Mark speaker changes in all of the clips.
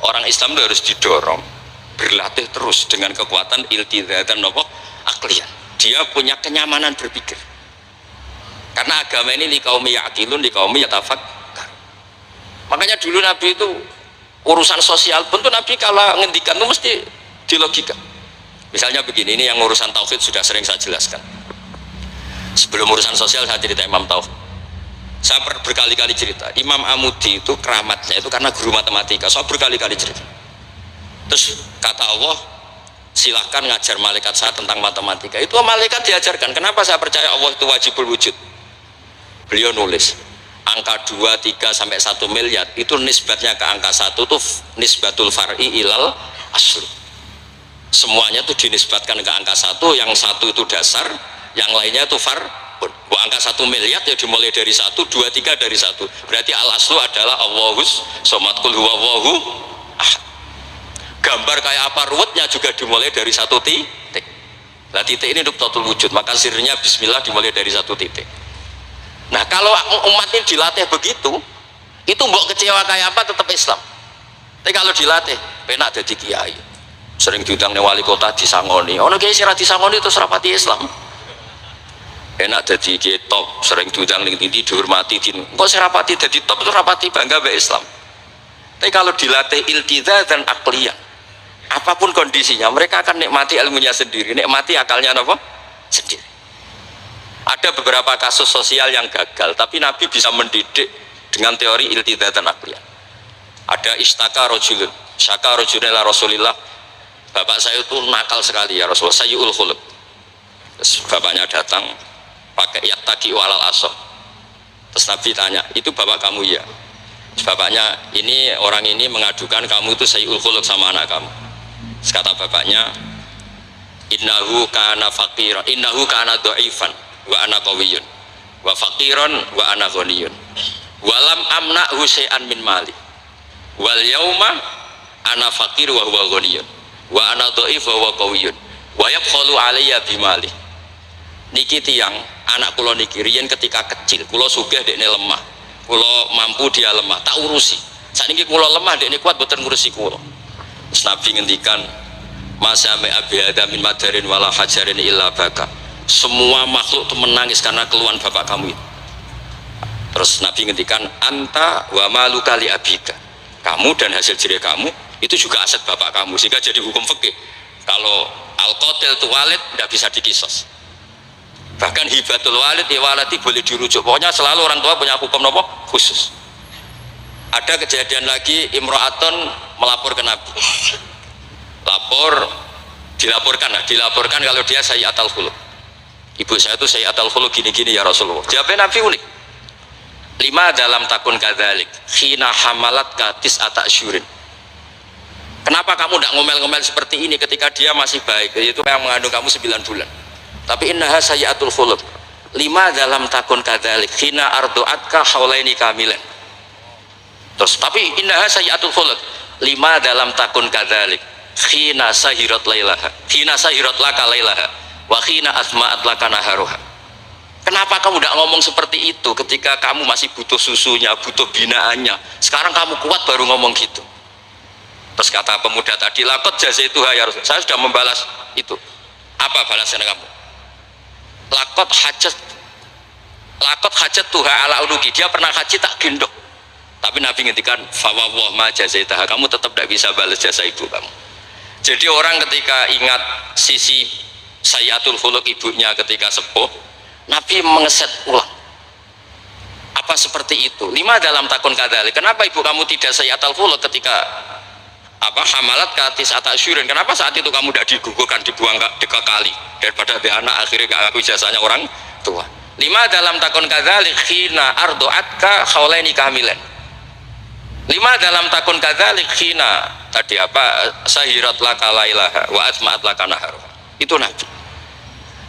Speaker 1: Orang Islam itu harus didorong berlatih terus dengan kekuatan iltizatan nopo akliyah. Dia punya kenyamanan berpikir. Karena agama ini liqaumi ya'qilun liqaumi yatafakkar. Makanya dulu Nabi itu urusan sosial pun tuh Nabi kalau ngendikan itu mesti dilogika. Misalnya begini, ini yang urusan tauhid sudah sering saya jelaskan. Sebelum urusan sosial saya cerita Imam Tauhid. Saya berkali-kali cerita Imam Amudi itu keramatnya itu karena guru matematika. Saya berkali-kali cerita. Terus kata Allah, silahkan ngajar malaikat saya tentang matematika. Itu malaikat diajarkan. Kenapa saya percaya Allah itu wajibul wujud? Beliau nulis angka 2, 3 sampai 1 miliar itu nisbatnya ke angka 1 itu nisbatul far'i ilal asli. Semuanya itu dinisbatkan ke angka 1, yang 1 itu dasar, yang lainnya itu far. Angka 1 miliar ya dimulai dari 1, 2, 3 dari 1. Berarti al aslu adalah Allahus somad kul huwallahu ahad. Gambar kayak apa ruwetnya juga dimulai dari 1 titik. Nah titik ini nuktatul wujud, maka sirnya bismillah dimulai dari 1 titik. Nah kalau umat ini dilatih begitu, itu mbok kecewa kayak apa tetap Islam. Tapi kalau dilatih penak jadi kiai, sering diundang wali kota disangoni, ono kiai sira disangoni terus rapati Islam. Enak jadi kiai top, sering diundang ning tindi dihormati din. Kok serapati jadi top itu rapati bangga be Islam. Tapi kalau dilatih iltiza dan akliyah, apapun kondisinya mereka akan nikmati ilmunya sendiri, nikmati akalnya apa? Sendiri. Ada beberapa kasus sosial yang gagal, tapi Nabi bisa mendidik dengan teori iltiza dan akliyah. Ada istaka rojulun, syaka rojulun ila Rasulillah. Bapak saya itu nakal sekali ya Rasulullah, sayyul khuluq. Terus bapaknya datang pakai yattaqi walal aso. Terus Nabi tanya, itu bapak kamu ya? Terus bapaknya, ini orang ini mengadukan kamu itu sayyul khuluq sama anak kamu. Terus kata bapaknya, innahu kana faqiran, innahu kana dhaifan wa ana qawiyyun wa faqiran wa ana ghaniyun walam amna'hu syai'an min mali wal yauma ana faqir wa huwa ghaniyun wa ana dhaif wa huwa qawiyyun wa yabkhalu alayya bimali. Niki tiyang anak kula niki riyen ketika kecil kula sugih dekne lemah, kula mampu dia lemah, tak urusi. Sakniki kula lemah dekne kuat boten ngurusi kula. Terus Nabi ngendikan masame abi adamin madarin wala hajarin illa baka. Semua makhluk itu menangis karena keluhan bapak kamu itu. Terus Nabi ngendikan anta wa maluka li abika. Kamu dan hasil jerih kamu itu juga aset bapak kamu, sehingga jadi hukum fikih. Kalau al-qatil itu walid tidak bisa dikisos. Bahkan hibatul walid ya waladi boleh dirujuk. Pokoknya selalu orang tua punya hukum apa? Khusus. Ada kejadian lagi, imra'atun melapor ke Nabi. Dilaporkan kalau dia sayyi'atul khuluq. Ibu saya itu sayyi'atul khuluq gini-gini ya Rasulullah. Jawabnya Nabi unik. 5 dalam takun kadzalik khina hamalat katis atasyurin. Kenapa kamu tidak ngomel-ngomel seperti ini ketika dia masih baik, yaitu yang mengandung kamu 9 bulan. Tapi innaha sayyi'atul khuluq. 5 dalam takun kadzalik khina ardu'atka haulaini kamilan. Terus tapi innaha sayyi'atul khuluq. 5 dalam takun kadzalik khina sahirat lailaha. Khina sahirat laka lailaha wa khina asma'at laka naharuha. Kenapa kamu tidak ngomong seperti itu ketika kamu masih butuh susunya, butuh binaannya? Sekarang kamu kuat baru ngomong gitu. Terus kata pemuda tadi, laqad jazaituha ya Rasul. Saya sudah membalas itu. Apa balasan kamu? Laqad hajat tuha ala unuki. Dia pernah haji tak gendong. Tapi Nabi ngendikan fa wallah ma jazaitaha. Kamu tetap tidak bisa balas jasa ibu kamu. Jadi orang ketika ingat sisi sayyi'atul khuluq ibunya ketika sepuh, Nabi mengeset ulang. Apa seperti itu? 5 dalam takun kadzalik. Kenapa ibu kamu tidak sayyi'atul khuluq ketika hamalat katis atasyurin? Kenapa saat itu kamu tidak digugurkan, dibuang ke kali daripada dia anak akhirnya gak ngaku jasanya orang tua? 5 dalam takun kadzalik khina ardu'atka haulaini kamilan. 5 dalam takun kadzalik khina tadi sahirat laka lailaha wa asma'at laka naharuha. Itu Nabi.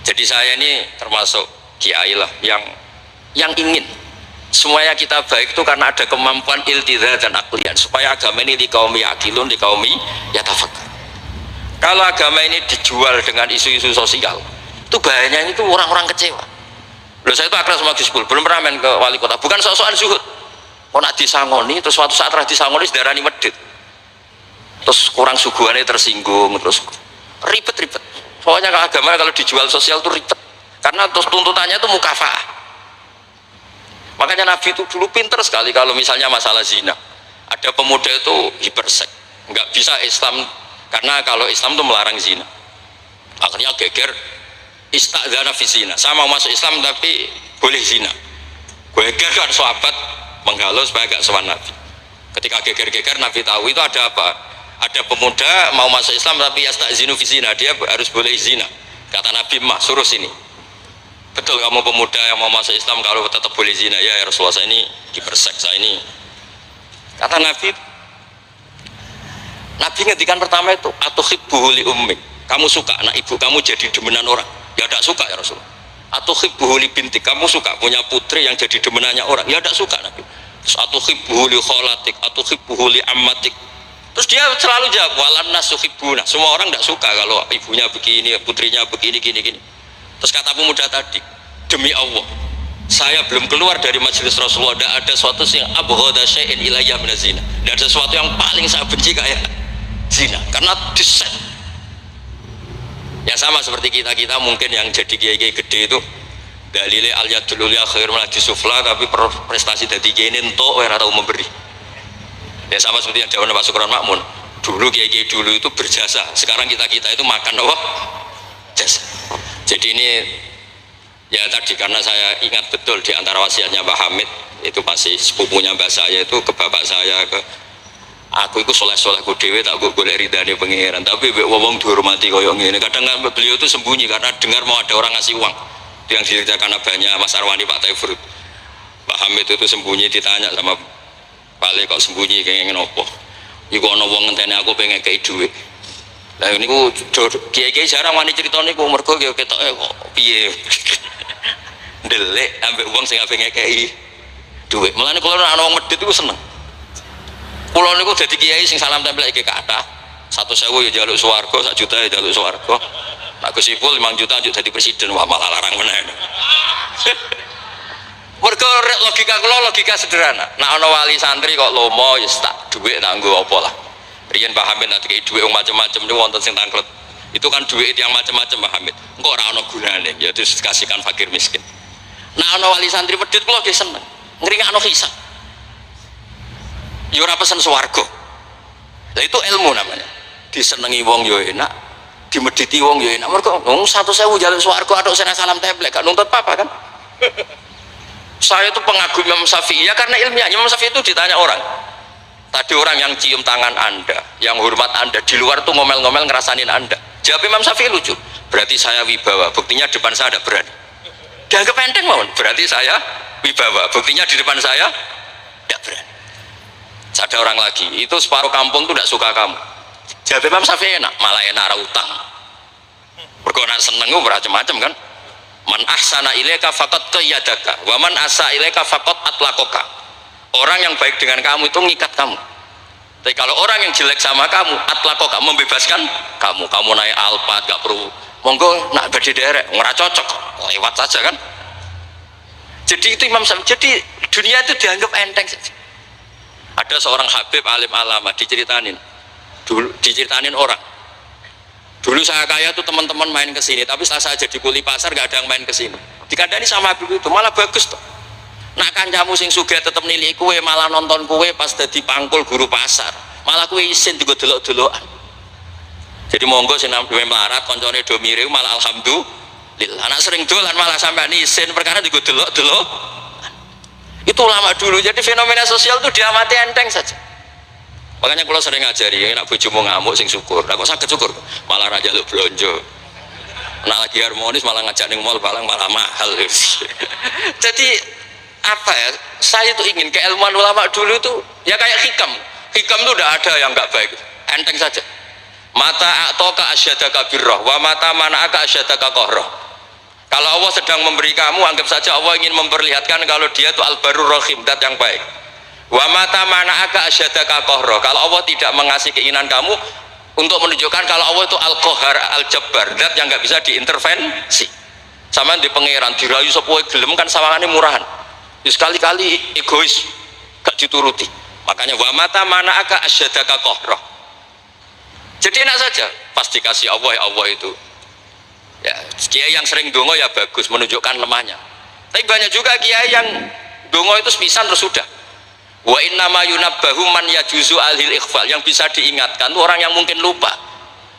Speaker 1: Jadi saya ini termasuk kiai lah yang ingin semuanya kita baik itu karena ada kemampuan iltiza dan akliyah, supaya agama ini di kaum yaqilun, di kaum yatafakkar. Kalau agama ini dijual dengan isu-isu sosial, itu bahayanya itu orang-orang kecewa. Loh, saya itu akrab sama Gus Pul, belum pernah main ke wali kota, bukan sok-sokan zuhud. Kok nak disangoni terus suatu saat disangoni sedarani medit. terus kurang suguhannya tersinggung, terus ribet-ribet. Pokoknya kalau agama kalau dijual sosial tuh ribet, karena terus tuntutannya tuh mukafaah. Makanya Nabi itu dulu pinter sekali kalau misalnya masalah zina. Ada pemuda itu hiperseks, nggak bisa Islam, karena kalau Islam tuh melarang zina. Akhirnya geger, istadzana fi zina. Saya mau masuk Islam tapi boleh zina. Geger kan sahabat menghalau supaya gak sowan Nabi. Ketika geger-geger Nabi tahu itu ada apa? Ada pemuda mau masuk Islam tapi yastadzinu fi zina, dia harus boleh zina. Kata Nabi, mah suruh sini. Betul kamu pemuda yang mau masuk Islam kalau tetap boleh zina? Ya Rasulullah, saya ini diperseks, saya ini. Kata Nabi, Nabi ngendikan pertama itu atuhibbuhu li ummik, kamu suka anak ibu kamu jadi demenan orang? Ya tidak suka ya Rasulullah. Atuhibbuhu li bintik, kamu suka punya putri yang jadi demenannya orang? Ya tidak suka Nabi. Terus atuhibbuhu li kholatik, atuhibbuhu li ammatik. Terus dia selalu jawab walan nasuhibbuna, semua orang tidak suka kalau ibunya begini, putrinya begini, gini. Terus kata pemuda tadi, demi Allah, saya belum keluar dari majelis Rasulullah, tidak ada sesuatu yang abghada syai'in ilayya min zina. Tidak ada sesuatu yang paling saya benci kayak zina, karena diset. Ya sama seperti kita mungkin yang jadi kiai gede itu dalile al yadul ulya khairun min sufla, tapi prestasi dadi kiai entuk ora tau memberi. Ya sama seperti yang dawuh Pak Sukron Makmun, dulu kiai dulu itu berjasa, sekarang kita itu makan apa? Jasa. Jadi ini ya tadi, karena saya ingat betul di antara wasiatnya Mbah Hamid itu pasti sepupunya mbah saya itu ke bapak saya, ke aku itu soleh-solehku dewe tak golek ridane pangeran, tapi wong dihormati koyo ngene. Kadang kan beliau itu sembunyi karena dengar mau ada orang ngasih uang. Itu yang diceritakan abahnya Mas Arwani Pak Taifur. Mbah Hamid itu sembunyi, ditanya sama Pale, kok sembunyi kayak ngopo? Iku ana wong ngenteni aku pengen kei dhuwit. Lah niku kiai-kiai jarang wani cerita niku, mergo ketoke kok piye. Ndelik ambek wong sing ape ngekeki dhuwit. Mulane kula ana wong medhit iku seneng. Kula niku dadi kiai sing salam tempel iki kathah. 100.000 ya njaluk swarga, 1 juta ya njaluk swarga. Nek Gus Ipul 5 juta njuk dadi presiden, wah malah larang meneh. Mergo logika kula logika sederhana. Nek ana wali santri kok lomo ya tak dhuwit tak nggo apa lah. Riyen Mbah Hamid nek dikei dhuwit macam-macam niku wonten sing tangklet. Itu kan dhuwit yang macam-macam Mbah Hamid. Engko ora ana gunane, ya terus dikasihkan fakir miskin. Nek ana wali santri medhit kula nggih seneng. Ngringakno hisab. Ya ora pesen swarga. Lah itu ilmu namanya. Disenengi wong ya enak, dimedhiti wong ya enak. Mergo wong 100.000 njaluk swarga atok sena salam templek gak nuntut apa kan? Saya itu pengagum Imam Syafi'i ya karena ilmiah. Imam Syafi'i itu ditanya orang. Tadi orang yang cium tangan Anda, yang hormat Anda, di luar tuh ngomel-ngomel ngerasanin Anda. Jawab Imam Syafi'i lucu. Berarti saya wibawa, buktinya depan saya ada berani. Dianggap enteng mohon. Berarti saya wibawa, buktinya di depan saya tidak berani. Ada orang lagi, itu separuh kampung tuh tidak suka kamu. Jawab Imam Syafi'i enak, malah enak arah utang. Berkona seneng macam-macam kan. Man ahsana ilaika faqad qayyadaka wa man asa ilaika faqad atlaqaka. Orang yang baik dengan kamu itu ngikat kamu. Tapi kalau orang yang jelek sama kamu, atlaqaka, membebaskan kamu. Kamu naik Alphard gak perlu monggo nak badhe derek, ora cocok, lewat saja kan. Jadi itu Imam Syafi'i. Jadi dunia itu dianggap enteng saja. Ada seorang Habib alim alama diceritain orang. Dulu saya kaya tuh teman-teman main ke sini, tapi setelah saya jadi kuli pasar gak ada yang main ke sini. Dikandani sama Habib itu malah bagus tuh. Nak kancamu sing sugih tetep nilai kue, malah nonton kue pas dadi pangkul guru pasar. Malah kue isin digo delok-delokan. Jadi monggo sing duwe melarat koncone do mirip malah alhamdulillah. Anak sering dolan malah sampai isin perkara digo delok-delok. Itu ulama dulu. Jadi fenomena sosial itu diamati enteng saja. Makanya kalau sering ngajari, nak bojomu ngamuk sing syukur. Nah, kok sakit syukur? Malah raja lu belanja. Nak lagi harmonis malah ngajak ning mall balang malah mahal. Jadi apa ya? Saya tuh ingin keilmuan ulama dulu itu ya kayak hikam. Hikam itu udah ada yang nggak baik. Enteng saja. Mata atoka asyadaka birrah wa mata mana'aka asyadaka qahrah. Kalau Allah sedang memberi kamu, anggap saja Allah ingin memperlihatkan kalau dia itu al-barur rahim, dat yang baik. Wa mata mana'aka asyadaka qahrah. Kalau Allah tidak mengasih keinginan kamu untuk menunjukkan kalau Allah itu al-qahar, al-jabbar, dat yang nggak bisa diintervensi. Sama di pangeran dirayu sepuh gelem kan sawangane murahan. Sekali-kali egois, gak dituruti. Makanya wa mata mana'aka asyadaka qahrah. Jadi enak saja, pasti kasih Allah, ya Allah itu. Ya, kiai yang sering dongo ya bagus, menunjukkan lemahnya. Tapi banyak juga kiai yang dongo itu sepisan terus sudah. Wa innama yunabbahu man yajuzu alhil ikhfal, yang bisa diingatkan orang yang mungkin lupa.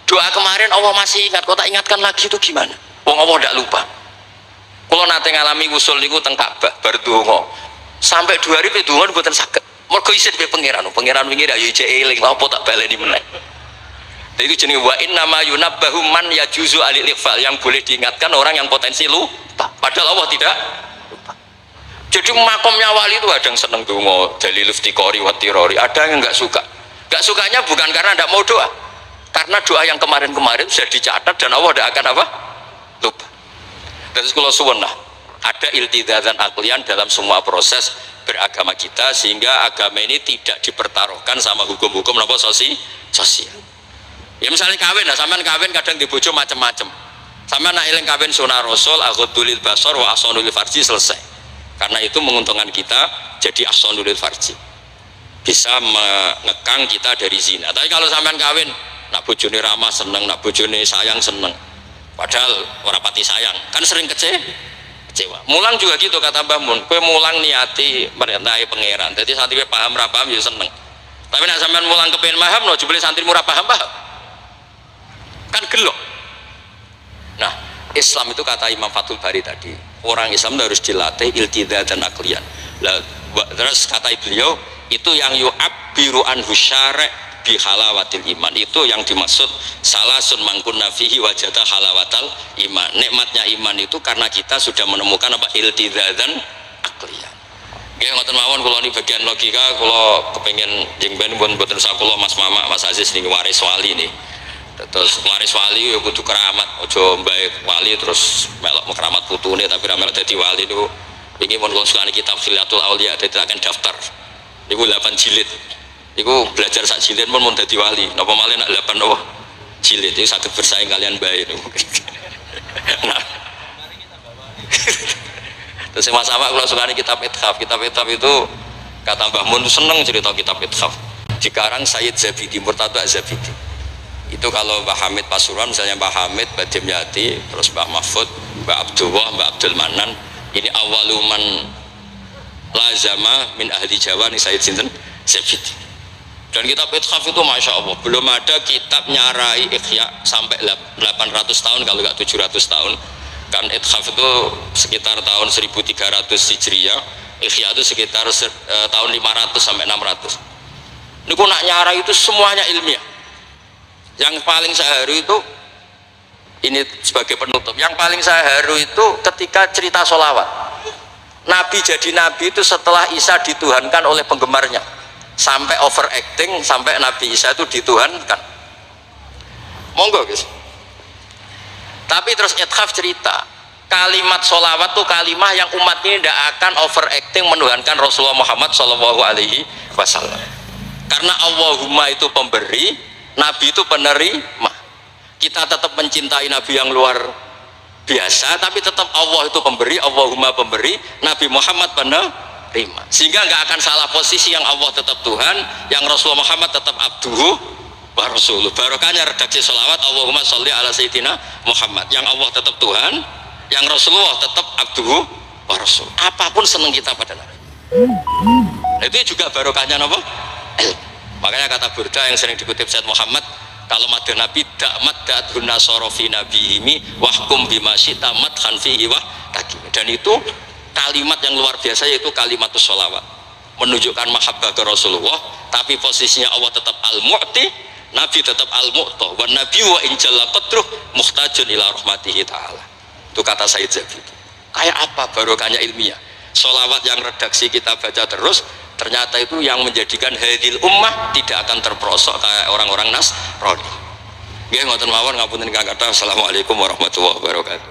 Speaker 1: Doa kemarin Allah masih ingat, kok tak ingatkan lagi itu gimana? Wong Allah tidak lupa. Kalau nanti ngalami usul niku teng Ka'bah bar dongo sampai 2 hari pe dongo mboten saged. Mergo isin pe pangeran wingi dak yo ijek eling lha apa tak baleni meneh. Itu jenis wa innama yunabbahu man yajuzu alil ikhfal, yang boleh diingatkan orang yang potensi lupa, padahal Allah tidak lupa. Jadi makomnya wali itu ada yang seneng dongo dalil iftiqori wa tirori, ada yang enggak suka. Enggak sukanya bukan karena tidak mau doa, karena doa yang kemarin-kemarin sudah dicatat dan Allah tidak akan apa? Lupa. Dan kalau suwun lah, ada iltizazan aklian dalam semua proses beragama kita, sehingga agama ini tidak dipertaruhkan sama hukum-hukum apa sosial. Ya misalnya kawin lah, sampean kawin kadang di bojo macam-macam. Sampean nak eling kawin sunah Rasul, aghdulil basar wa ahsanul farji, selesai. Karena itu menguntungkan kita jadi ahsanul farji. Bisa mengekang kita dari zina. Tapi kalau sampean kawin, nak bojone ramah seneng, nak bojone sayang seneng. Padahal ora pati sayang, kan sering kecewa. Mulang juga gitu kata Mbah Mun, kowe mulang niati merintahi pangeran. Jadi santri paham ra paham ya seneng. Tapi nak sampean mulang kepen paham no, jebule santri murah paham. Kan gelok. Nah, Islam itu kata Imam Fathul Bari tadi, orang Islam harus dilatih iltizaz dan aklian. Terus kata beliau, itu yang yu'abbiru anhu syara' bi halawatil iman, itu yang dimaksud salasun mangkunna fihi wajada halawatal iman. Nikmatnya iman itu karena kita sudah menemukan apa? Iltizaz dan aklian. Nggih ngoten mawon, kula ini bagian logika, kula kepengin jengben pun mboten sakula Mas Mama, Mas Aziz niki waris wali nih. Terus waris wali ya kudu keramat, ojo mbae wali terus melok keramat putune tapi ra melok dadi wali niku. Iki mun kula sukani kitab Khilatul Auliya dadi akan daftar. Niku 8 jilid. Niku belajar sak jilid mun dadi wali. Napa malih nak 8 apa? Jilid iki saged bersaing kalian bae niku. Nah. Terus sama-sama kula sukani kitab Ithaf. Kitab Ithaf itu kata Mbah Mun seneng cerita kitab Ithaf. Dikarang Sayyid Zabidi, Murtada Zabidi. Itu kalau Mbah Hamid Pasuruan, misalnya Mbah Hamid, Mbah Dimyati, terus Mbah Mahfud, Mbah Abdullah, Mbah Abdul Manan, ini awaluman lazama min ahli Jawa nih Sayyid Sinten Zabidi. Dan kitab Ithaf itu Masya Allah, belum ada kitab nyarai Ikhya sampai 800 tahun kalau nggak 700 tahun. Kan Ithaf itu sekitar tahun 1300 Hijriah, Ikhya itu sekitar tahun 500 sampai 600. Ini nak nyarai itu semuanya ilmiah. Yang paling saya haru itu, ini sebagai penutup, yang paling saya haru itu ketika cerita sholawat. Nabi jadi nabi itu setelah Isa dituhankan oleh penggemarnya, sampai overacting, sampai Nabi Isa itu dituhankan. Monggo guys. Tapi terus Ithaf cerita, kalimat sholawat itu kalimah yang umat ini tidak akan overacting menuhankan Rasulullah Muhammad SAW. Karena Allahumma itu pemberi, Nabi itu penerima. Kita tetap mencintai Nabi yang luar biasa, tapi tetap Allah itu pemberi, Allahumma pemberi, Nabi Muhammad penerima. Sehingga nggak akan salah posisi, yang Allah tetap Tuhan, yang Rasulullah Muhammad tetap abduhu wa rasuluh. Barokahnya redaksi sholawat Allahumma sholli ala sayyidina Muhammad, yang Allah tetap Tuhan, yang Rasulullah tetap abduhu wa rasul. Apapun seneng kita pada Nabi. Itu juga barokahnya apa? Makanya kata Burda yang sering dikutip Said Muhammad, kalau madha Nabi dakmat da'adhun nasorofi nabihimi wahkum bimasyita madhan fihi wah takim. Dan itu kalimat yang luar biasa, yaitu kalimatus sholawat, menunjukkan mahabbah ke Rasulullah, tapi posisinya Allah tetap al-mu'ti, Nabi tetap al-mu'ta, wa nabi wa injalla qadruh muhtajun ila rahmatihi ta'ala. Itu kata Said Zabidi. Kayak apa barokahnya ilmiah? Sholawat yang redaksi kita baca terus, ternyata itu yang menjadikan hadil ummah tidak akan terperosok kayak orang-orang Nasrani. Nggih ngoten mawon, ngapunten Kang Kathah. Assalamualaikum warahmatullahi wabarakatuh.